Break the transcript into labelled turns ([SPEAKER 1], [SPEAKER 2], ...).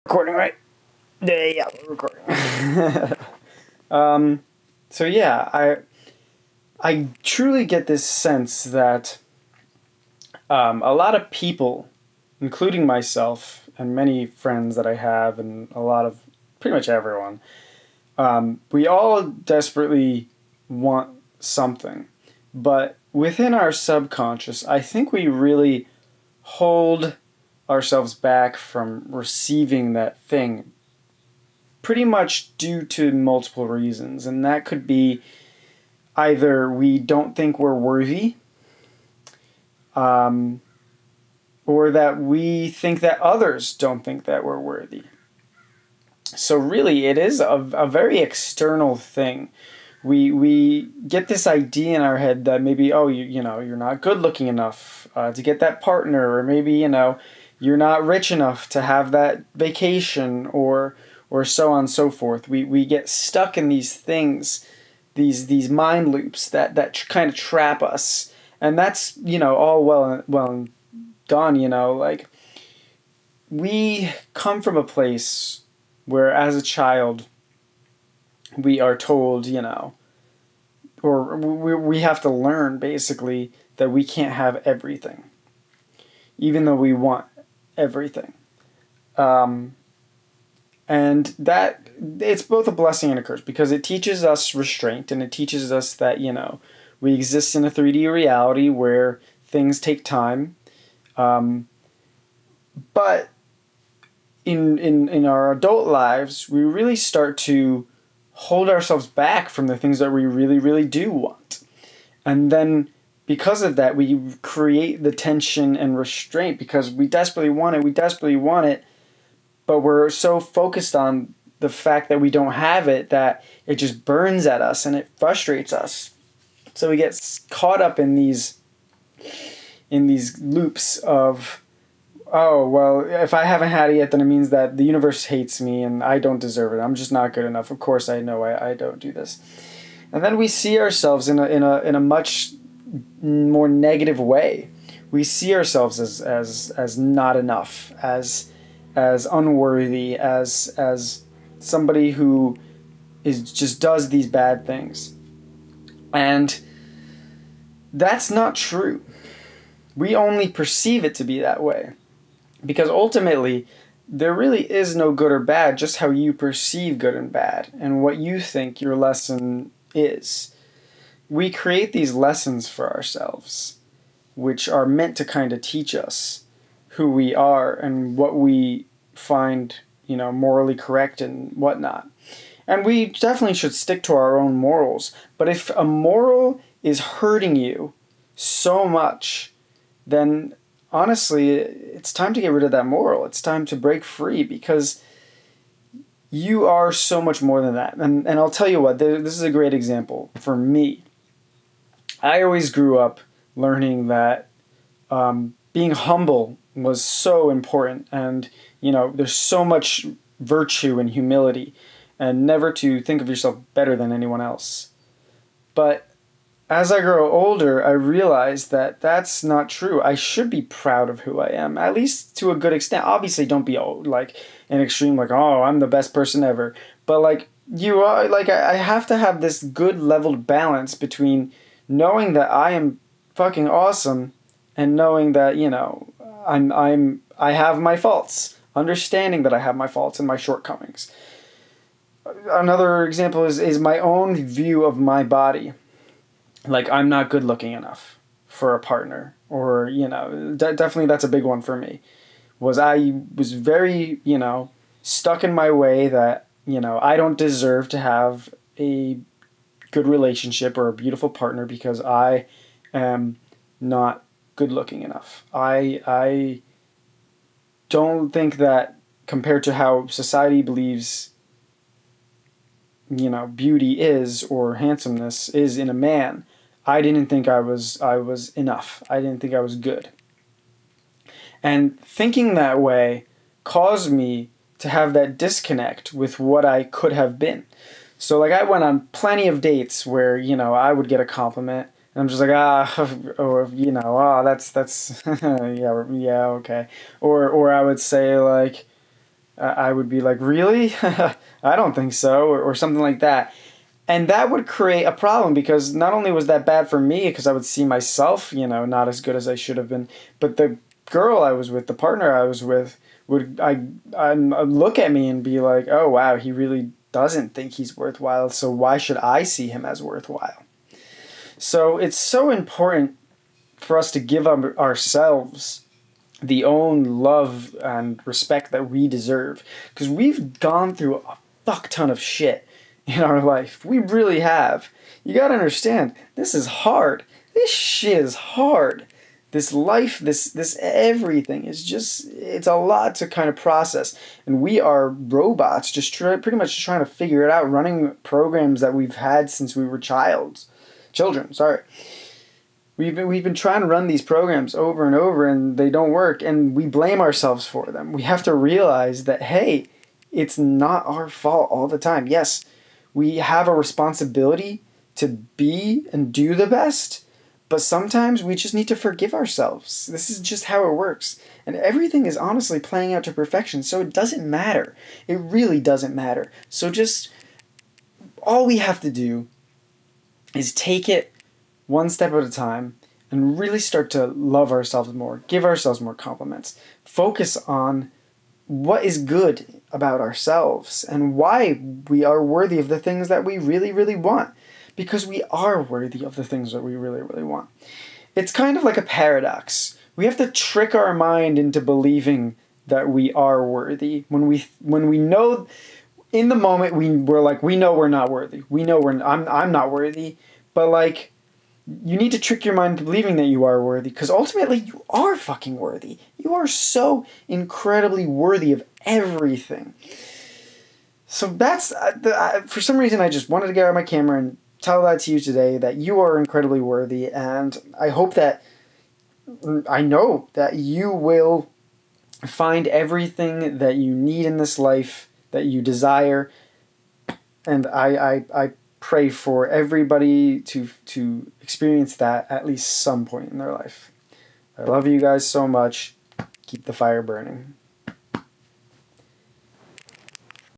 [SPEAKER 1] Recording, right? Yeah, we're recording. So yeah, I truly get this sense that a lot of people, including myself and many friends that I have, and a lot of pretty much everyone, we all desperately want something, but within our subconscious, I think we really hold ourselves back from receiving that thing pretty much due to multiple reasons. And that could be either we don't think we're worthy, um, or that we think that others don't think that we're worthy. So, really, it is a very external thing. We get this idea in our head that maybe, oh, you're not good looking enough to get that partner, or maybe, you're not rich enough to have that vacation, or so on and so forth. We get stuck in these things, these mind loops that kind of trap us, and that's all well and done. Like, we come from a place where, as a child, we are told, or we have to learn basically that we can't have everything, even though we want everything. Um, and that it's both a blessing and a curse, because it teaches us restraint, and it teaches us that we exist in a 3D reality where things take time. But in our adult lives, we really start to hold ourselves back from the things that we really, really do want. And then because of that, we create the tension and restraint because we desperately want it, but we're so focused on the fact that we don't have it that it just burns at us and it frustrates us. So we get caught up in these loops of, oh, well, if I haven't had it yet, then it means that the universe hates me and I don't deserve it. I'm just not good enough. Of course I know I don't do this. And then we see ourselves in a much more negative way. We see ourselves as not enough, as unworthy, as somebody who just does these bad things. And that's not true. We only perceive it to be that way. Because ultimately, there really is no good or bad, just how you perceive good and bad, and what you think your lesson is. We create these lessons for ourselves, which are meant to kind of teach us who we are and what we find, morally correct and whatnot. And we definitely should stick to our own morals. But if a moral is hurting you so much, then honestly, it's time to get rid of that moral. It's time to break free, because you are so much more than that. And I'll tell you what, this is a great example for me. I always grew up learning that being humble was so important, and there's so much virtue in humility, and never to think of yourself better than anyone else. But as I grow older, I realize that that's not true. I should be proud of who I am, at least to a good extent. Obviously, don't be like an extreme, like, oh, I'm the best person ever. But like you are, like I have to have this good leveled balance between knowing that I am fucking awesome and knowing that I have my faults, understanding that I have my faults and my shortcomings. Another example is my own view of my body. Like, I'm not good looking enough for a partner, or definitely that's a big one for me. I was very stuck in my way that I don't deserve to have a good relationship or a beautiful partner because I am not good looking enough. I don't think that, compared to how society believes beauty is, or handsomeness is in a man, I didn't think I was enough. I didn't think I was good. And thinking that way caused me to have that disconnect with what I could have been. So like, I went on plenty of dates where I would get a compliment and I'm just like, or that's yeah, okay. Or I would say like, I would be like, really? I don't think so, or something like that. And that would create a problem because not only was that bad for me because I would see myself, not as good as I should have been, but the girl I was with, the partner I was with, would I look at me and be like, oh wow, he really doesn't think he's worthwhile. So why should I see him as worthwhile? So it's so important for us to give up ourselves the own love and respect that we deserve, because we've gone through a fuck ton of shit in our life. We really have. You gotta understand, this is hard. This shit is hard. This life, this everything is it's a lot to kind of process. And we are robots just pretty much trying to figure it out, running programs that we've had since we were children, sorry. We've been trying to run these programs over and over and they don't work, and we blame ourselves for them. We have to realize that, hey, it's not our fault all the time. Yes, we have a responsibility to be and do the best, but sometimes we just need to forgive ourselves. This is just how it works. And everything is honestly playing out to perfection, so it doesn't matter. It really doesn't matter. So just all we have to do is take it one step at a time and really start to love ourselves more, give ourselves more compliments, focus on what is good about ourselves and why we are worthy of the things that we really, really want. Because we are worthy of the things that we really, really want. It's kind of like a paradox. We have to trick our mind into believing that we are worthy when we know in the moment we're like, we know we're not worthy. We know I'm not worthy, but like, you need to trick your mind into believing that you are worthy, because ultimately you are fucking worthy. You are so incredibly worthy of everything. So that's, for some reason I just wanted to get out my camera and tell that to you today, that you are incredibly worthy, and I know that you will find everything that you need in this life, that you desire, and I pray for everybody to experience that at least some point in their life. I love you guys so much. Keep the fire burning.